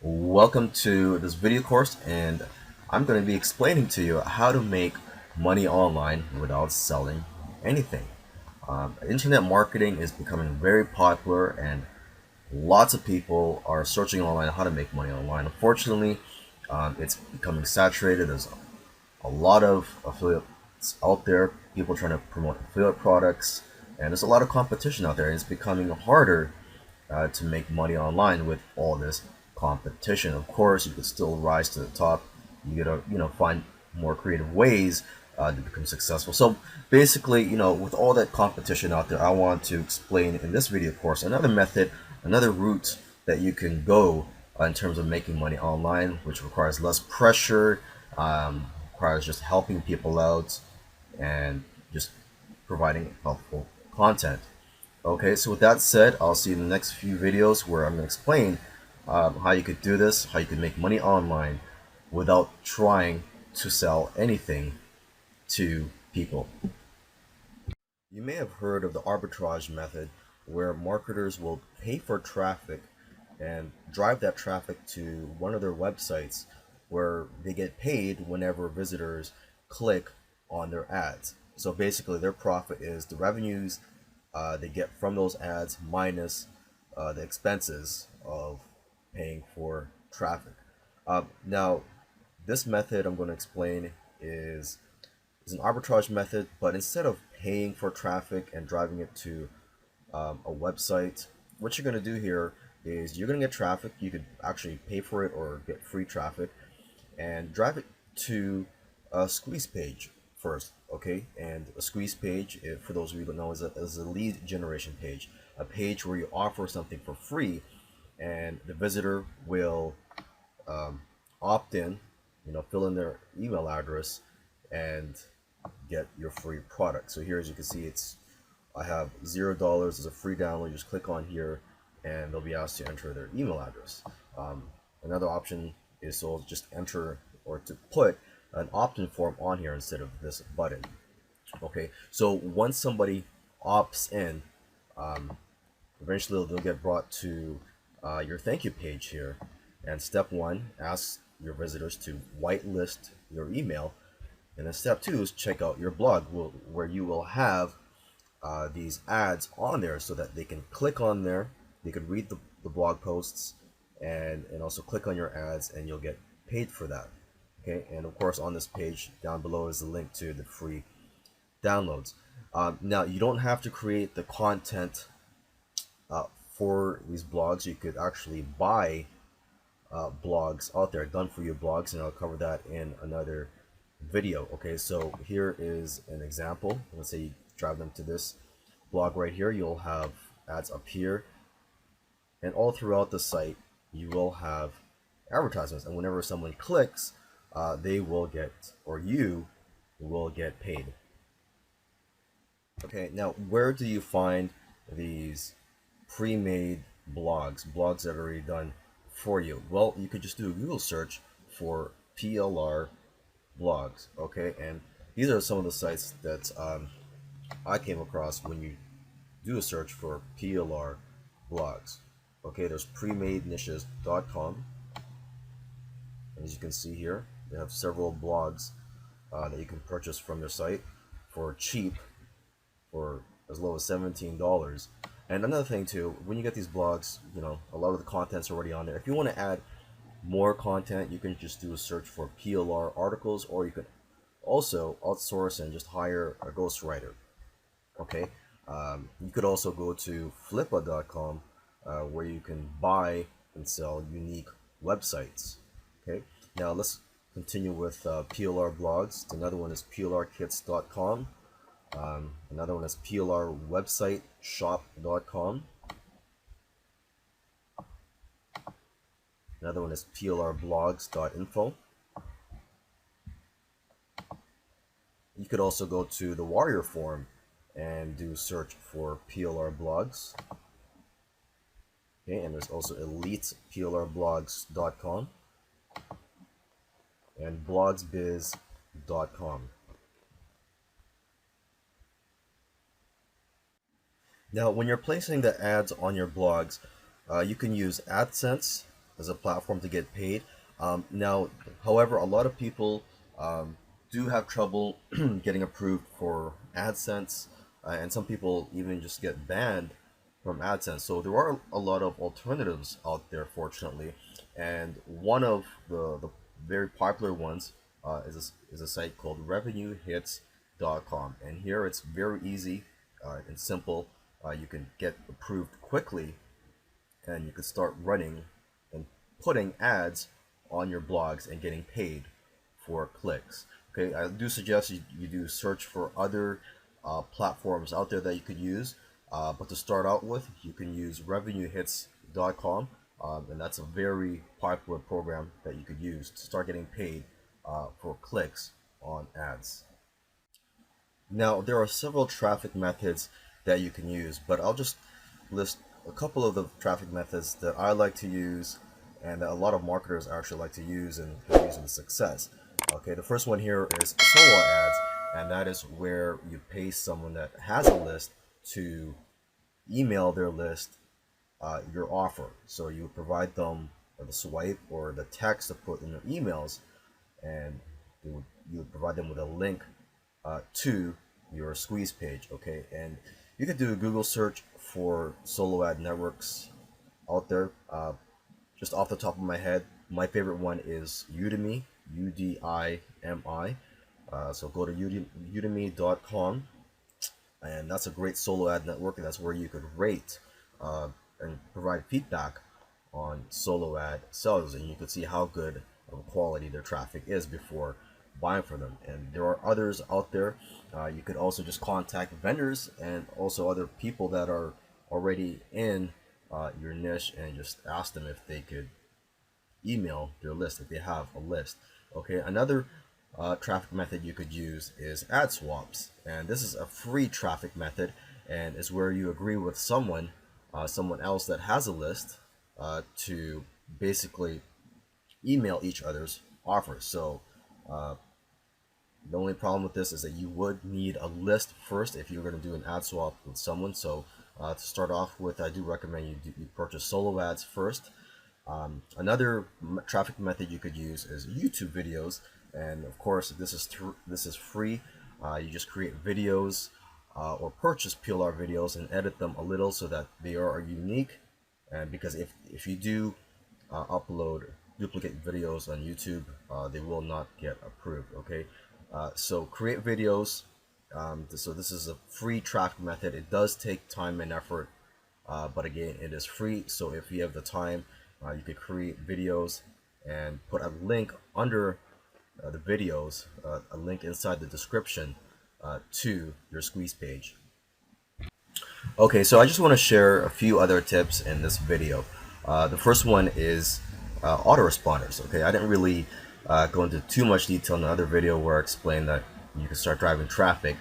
Welcome to this video course, and I'm going to be explaining to you how to make money online without selling anything. Internet marketing is becoming very popular, and lots of people are searching online how to make money online. Unfortunately, it's becoming saturated. There's a lot of affiliates out there, people trying to promote affiliate products, and there's a lot of competition out there, and it's becoming harder to make money online with all this competition. Of course, you could still rise to the top. You gotta, find more creative ways to become successful. So basically, with all that competition out there, I want to explain in this video course another method, another route that you can go in terms of making money online, which requires less pressure, requires just helping people out and just providing helpful content. Okay, so with that said, I'll see you in the next few videos where I'm going to explain how you could do this, how you can make money online without trying to sell anything to people. You may have heard of the arbitrage method, where marketers will pay for traffic and drive that traffic to one of their websites where they get paid whenever visitors click on their ads. So basically, their profit is the revenues they get from those ads minus the expenses of paying for traffic. Now, this method I'm going to explain is an arbitrage method, but instead of paying for traffic and driving it to a website, what you're going to do here is you're going to get traffic. You could actually pay for it or get free traffic and drive it to a squeeze page first, okay? And a squeeze page, for those of you who don't know, is a lead generation page, a page where you offer something for free, and the visitor will opt in, fill in their email address, and get your free product. So here, as you can see, I have $0 as a free download. You just click on here, and they'll be asked to enter their email address. Another option is to just enter or to put an opt-in form on here instead of this button. Okay, so once somebody opts in, eventually they'll get brought to your thank you page here. And step one asks your visitors to whitelist your email. And then step two is check out your blog, where you will have these ads on there so that they can click on there, they could read the blog posts, and also click on your ads, and you'll get paid for that. Okay, and of course on this page down below is the link to the free downloads. Now, you don't have to create the content for these blogs. You could actually buy blogs out there, done for you blogs, and I'll cover that in another video. Okay, so here is an example. Let's say you drive them to this blog right here. You'll have ads up here, and all throughout the site you will have advertisements, and whenever someone clicks, they will get, or you will get paid. Okay, now where do you find these pre-made blogs that are already done for you? Well, you could just do a Google search for PLR blogs. Okay, and these are some of the sites that I came across when you do a search for PLR blogs. Okay, there's premadenishes.com, and as you can see here, they have several blogs that you can purchase from their site for cheap, for as low as $17. And another thing too, when you get these blogs, a lot of the content's already on there. If you want to add more content, you can just do a search for PLR articles, or you could also outsource and just hire a ghostwriter. Okay, you could also go to flippa.com, where you can buy and sell unique websites. Okay, now let's continue with PLR blogs. Another one is plrkits.com. Another one is plrwebsiteshop.com. Another one is plrblogs.info. You could also go to the Warrior Forum and do a search for PLR blogs. Okay, and there's also eliteplrblogs.com and blogsbiz.com. Now, when you're placing the ads on your blogs, you can use AdSense as a platform to get paid. Now, however, a lot of people do have trouble getting approved for AdSense, and some people even just get banned from AdSense. So there are a lot of alternatives out there, fortunately, and one of the very popular ones is a site called RevenueHits.com, and here it's very easy and simple. You can get approved quickly, and you can start running and putting ads on your blogs and getting paid for clicks. Okay, I do suggest you do search for other platforms out there that you could use, but to start out with, you can use RevenueHits.com, and that's a very popular program that you could use to start getting paid for clicks on ads. Now, there are several traffic methods that you can use, but I'll just list a couple of the traffic methods that I like to use and that a lot of marketers actually like to use and have used with success. Okay, the first one here is solo ads, and that is where you pay someone that has a list to email their list your offer. So you provide them the swipe or the text to put in their emails, and you would provide them with a link to your squeeze page. Okay, and you could do a Google search for solo ad networks out there. Just off the top of my head, my favorite one is Udemy, Udimi. So go to udemy.com, and that's a great solo ad network, and that's where you could rate and provide feedback on solo ad sellers, and you could see how good of quality their traffic is before buying from them. And there are others out there. You could also just contact vendors and also other people that are already in your niche and just ask them if they could email their list if they have a list. Okay, another traffic method you could use is ad swaps, and this is a free traffic method, and is where you agree with someone else that has a list to basically email each other's offers. So the only problem with this is that you would need a list first if you're going to do an ad swap with someone. So to start off with, I do recommend you purchase solo ads first. Another traffic method you could use is YouTube videos, and of course this is free. You just create videos or purchase PLR videos and edit them a little so that they are unique. And because if you do upload duplicate videos on YouTube, they will not get approved. Okay, so create videos. So this is a free traffic method. It does take time and effort, but again, it is free. So if you have the time, you could create videos and put a link under the videos, a link inside the description to your squeeze page. Okay, so I just want to share a few other tips in this video. The first one is autoresponders. Okay, I didn't really go into too much detail in another video where I explained that you can start driving traffic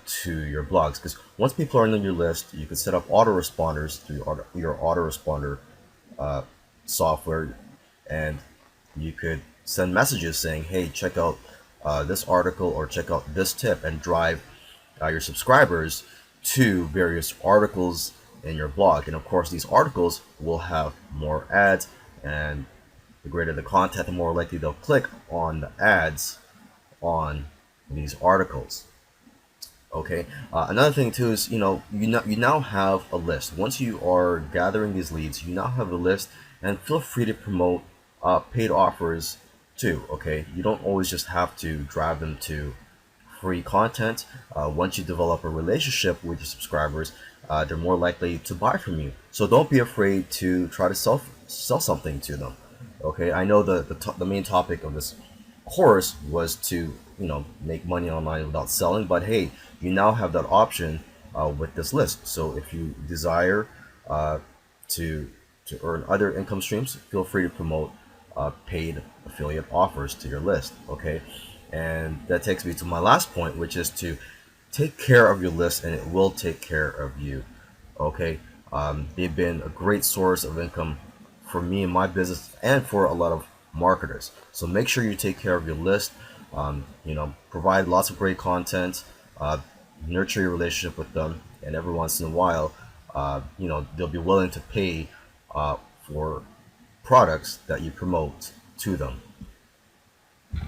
to your blogs, because once people are on your list, you can set up autoresponders through your autoresponder software, and you could send messages saying, hey, check out this article or check out this tip, and drive your subscribers to various articles in your blog. And of course, these articles will have more ads, and the greater the content, the more likely they'll click on the ads on these articles. Okay, another thing too is, you now have a list. Once you are gathering these leads, you now have a list, and feel free to promote paid offers too. Okay, you don't always just have to drive them to free content. Once you develop a relationship with your subscribers, they're more likely to buy from you. So don't be afraid to try to sell something to them. Okay, I know the main topic of this course was to make money online without selling, but hey, you now have that option with this list. So if you desire to earn other income streams, feel free to promote paid affiliate offers to your list. Okay, and that takes me to my last point, which is to take care of your list, and it will take care of you. Okay, they've been a great source of income for me and my business, and for a lot of marketers. So make sure you take care of your list. Provide lots of great content, nurture your relationship with them, and every once in a while, they'll be willing to pay for products that you promote to them.